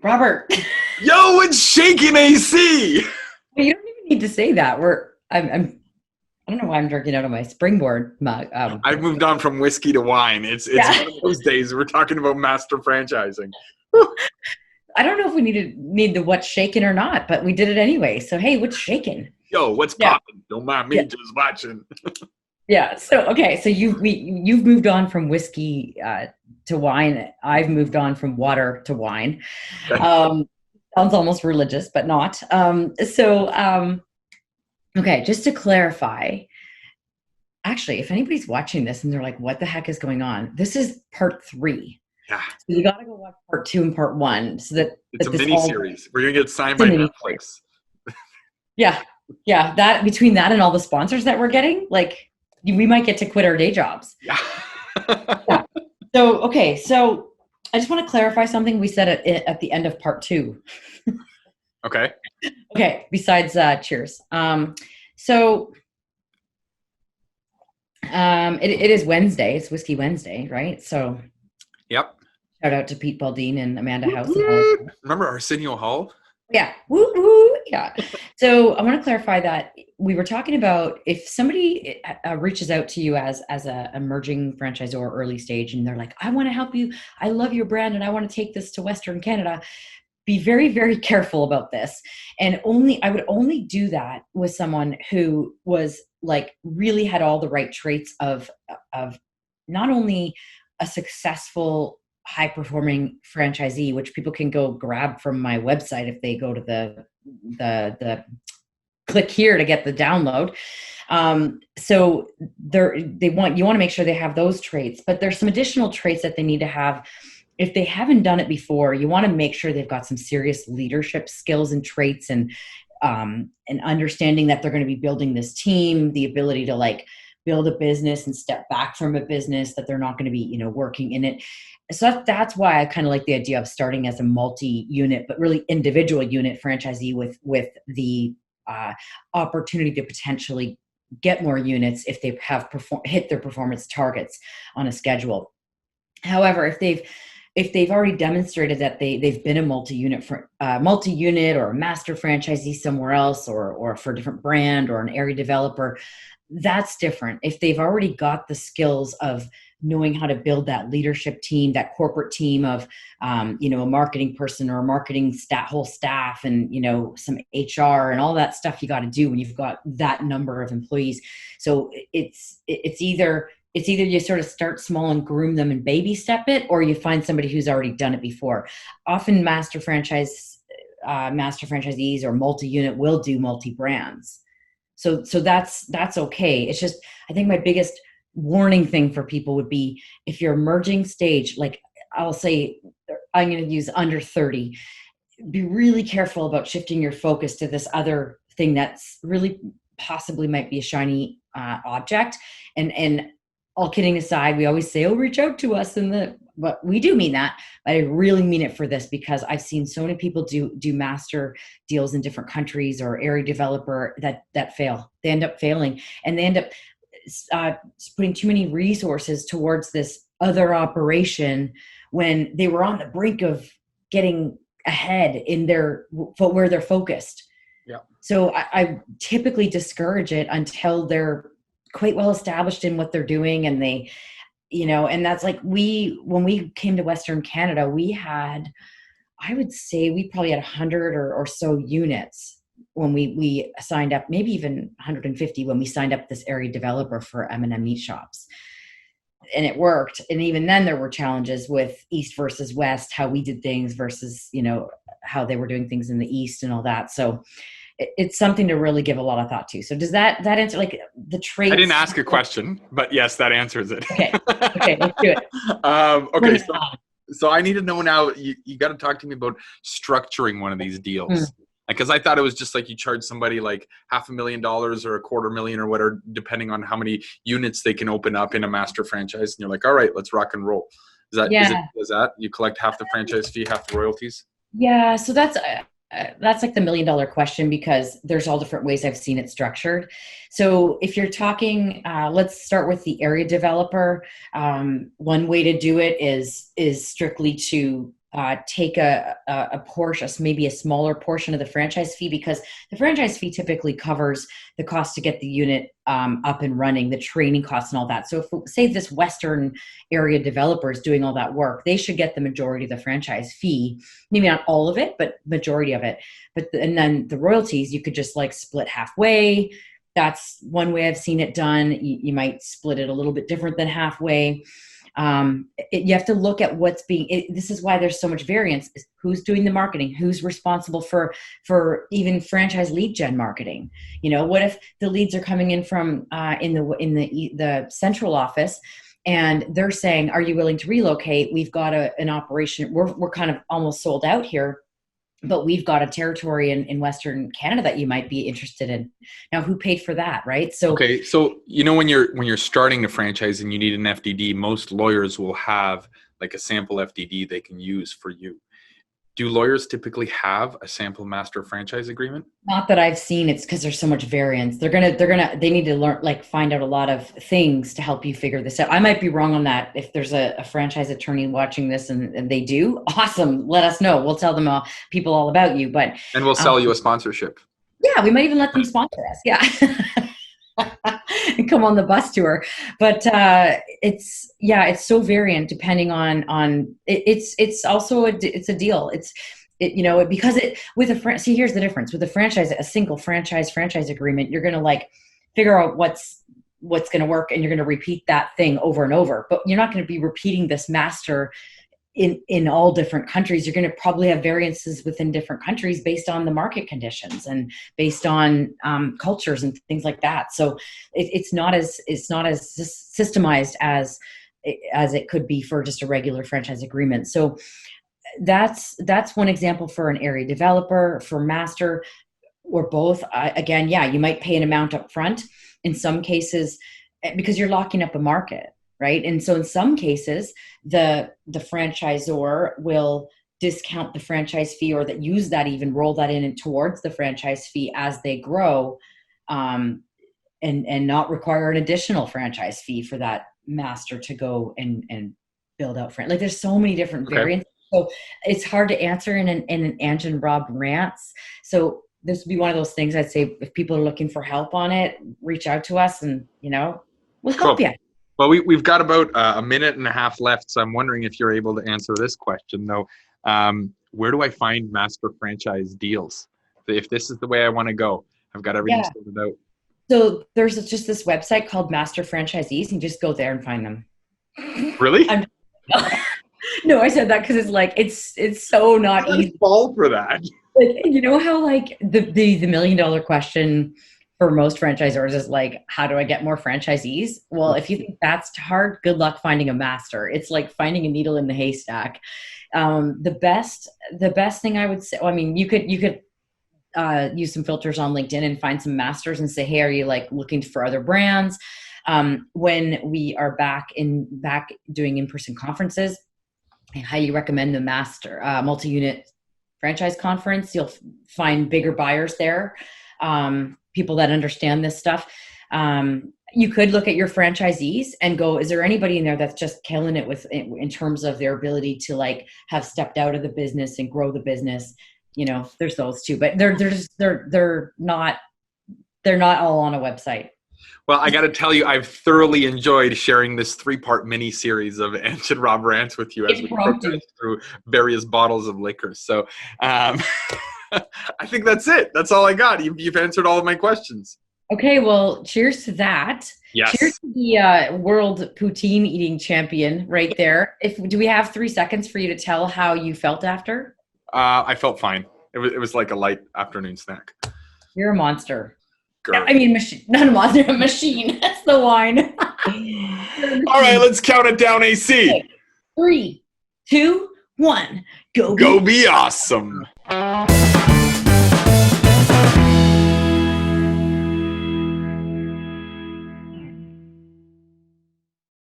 Robert, Yo, it's shaking AC. you don't even need to say that. I don't know why I'm drinking out of my springboard mug. I've moved on from whiskey to wine. It's Yeah. one of those days. We're talking about master franchising. I don't know if we need the what's shaking or not, but we did it anyway. So hey, what's shaking? Yo, what's Yeah. popping? Don't mind me Yeah. just watching. Yeah. So okay. So you've moved on from whiskey to wine. I've moved on from water to wine. Okay. Sounds almost religious, but not. Okay. Just to clarify, actually, if anybody's watching this and they're like, "What the heck is going on?" This is part 3. Yeah, So you got to go watch part 2 and part 1 so that it's a this mini all. series. We're gonna get signed It's a by mini. Netflix. Yeah. Yeah. That between that and all the sponsors that we're getting, like we might get to quit our day jobs. Yeah. Yeah. So, okay. So I just want to clarify something we said at the end of part 2. Okay. Okay. Besides, cheers. So it is Wednesday. It's Whiskey Wednesday, right? So Yep. shout out to Pete Baldine and Amanda Woot, House. woot. Remember Arsenio Hall? Yeah. Woo woo. Yeah. So I want to clarify that we were talking about if somebody reaches out to you as a emerging franchisor early stage and they're like, I want to help you. I love your brand and I want to take this to Western Canada. Be very, very careful about this. And I would only do that with someone who was like really had all the right traits of not only a successful high performing franchisee, which people can go grab from my website if they go to the click here to get the download. So you want to make sure they have those traits, but there's some additional traits that they need to have. If they haven't done it before, you want to make sure they've got some serious leadership skills and traits and understanding that they're going to be building this team, the ability to like build a business and step back from a business, that they're not going to be, working in it. So that's why I kind of like the idea of starting as a multi-unit, but really individual unit franchisee with the opportunity to potentially get more units if they have hit their performance targets on a schedule. However, if they've already demonstrated that they've been a multi-unit or a master franchisee somewhere else, or for a different brand or an area developer, that's different. If they've already got the skills of knowing how to build that leadership team, that corporate team of, a marketing person or a marketing whole staff and, some HR and all that stuff you got to do when you've got that number of employees. So it's either you sort of start small and groom them and baby step it, or you find somebody who's already done it before. Often master franchisees or multi-unit will do multi-brands. So that's okay. It's just, I think my biggest warning thing for people would be if you're emerging stage, like I'll say, I'm going to use under 30, be really careful about shifting your focus to this other thing that's really possibly might be a shiny object. And all kidding aside, we always say, oh, reach out to us. But we do mean that. But I really mean it for this, because I've seen so many people do master deals in different countries or area developer that fail. They end up failing, and they end up putting too many resources towards this other operation when they were on the brink of getting ahead in where they're focused. Yeah. So I typically discourage it until they're quite well established in what they're doing, and they, and that's like when we came to Western Canada, I would say we probably had 100 or so units when we signed up, maybe even 150 when we signed up this area developer for M&M meat shops. And it worked. And even then there were challenges with East versus West, how we did things versus, how they were doing things in the East and all that. So it's something to really give a lot of thought to. So does that answer like the traits? I didn't ask a question, but yes, that answers it. Okay, let's do it. Okay, so I need to know now, you got to talk to me about structuring one of these deals. Because I thought it was just like you charge somebody like $500,000 or $250,000 or whatever, depending on how many units they can open up in a master franchise. And you're like, all right, let's rock and roll. Is that you collect half the franchise fee, half the royalties? Yeah, so that's like the $1 million question, because there's all different ways I've seen it structured. So if you're talking, let's start with the area developer. One way to do it is strictly to take a portion, maybe a smaller portion of the franchise fee, because the franchise fee typically covers the cost to get the unit up and running, the training costs and all that. So if, say, this Western area developer is doing all that work, they should get the majority of the franchise fee, maybe not all of it, but majority of it. And then the royalties, you could just like split halfway. That's one way I've seen it done. You might split it a little bit different than halfway. You have to look at what's this is why there's so much variance. Who's doing the marketing? Who's responsible for even franchise lead gen marketing? What if the leads are coming in from in the central office, and they're saying, are you willing to relocate? We've got an operation. We're kind of almost sold out here, but we've got a territory in Western Canada that you might be interested in. Now, who paid for that, right? So okay, so when you're starting a franchise and you need an FDD, most lawyers will have like a sample FDD they can use for you. Do lawyers typically have a sample master franchise agreement? Not that I've seen. It's because there's so much variance. They need to learn, like, find out a lot of things to help you figure this out. I might be wrong on that. If there's a franchise attorney watching this and they do, awesome. Let us know. We'll tell them people all about you. And we'll sell you a sponsorship. Yeah, we might even let them sponsor us. Yeah. And come on the bus tour. But it's so variant depending on it's also a deal. See, here's the difference with a single franchise agreement. You're going to like figure out what's going to work, and you're going to repeat that thing over and over, but you're not going to be repeating this master in all different countries. You're going to probably have variances within different countries based on the market conditions and based on cultures and things like that. So it's not as systemized as it could be for just a regular franchise agreement. So that's one example for an area developer, for master, or both. Again, you might pay an amount up front in some cases because you're locking up a market. Right. And so in some cases, the franchisor will discount the franchise fee, or roll that in towards the franchise fee as they grow, and not require an additional franchise fee for that master to go and build out like there's so many different variants. So it's hard to answer in an Ant and Rob Rants. So this would be one of those things I'd say, if people are looking for help on it, reach out to us and we'll help you. Well, we've got about a minute and a half left, so I'm wondering if you're able to answer this question, though. Where do I find master franchise deals? If this is the way I want to go, I've got everything sorted out. So there's just this website called Master Franchisees, and just go there and find them. Really? No, I said that because it's like it's so not easy. Fall for that. Like, how like the $1 million question for most franchisors is like, how do I get more franchisees? Well, if you think that's hard, good luck finding a master. It's like finding a needle in the haystack. The best thing I would say, you could use some filters on LinkedIn and find some masters and say, hey, are you like looking for other brands? When we are back doing in-person conferences, I highly recommend the master multi-unit franchise conference. You'll find bigger buyers there. People that understand this stuff. You could look at your franchisees and go, is there anybody in there that's just killing it in terms of their ability to like have stepped out of the business and grow the business? There's those too, but they're not all on a website. Well, I got to tell you, I've thoroughly enjoyed sharing this 3-part mini series of Ant and Rob Rants with you as we progress through various bottles of liquor. So, I think that's it. That's all I got. You've answered all of my questions. Okay, well, cheers to that. Yes. Cheers to the world poutine eating champion right there. Do we have 3 seconds for you to tell how you felt after? I felt fine. It was like a light afternoon snack. You're a monster. Girl. Machine. Not a monster, a machine. That's the wine. All right, let's count it down, AC. Okay. 3, 2, 1. Go be awesome.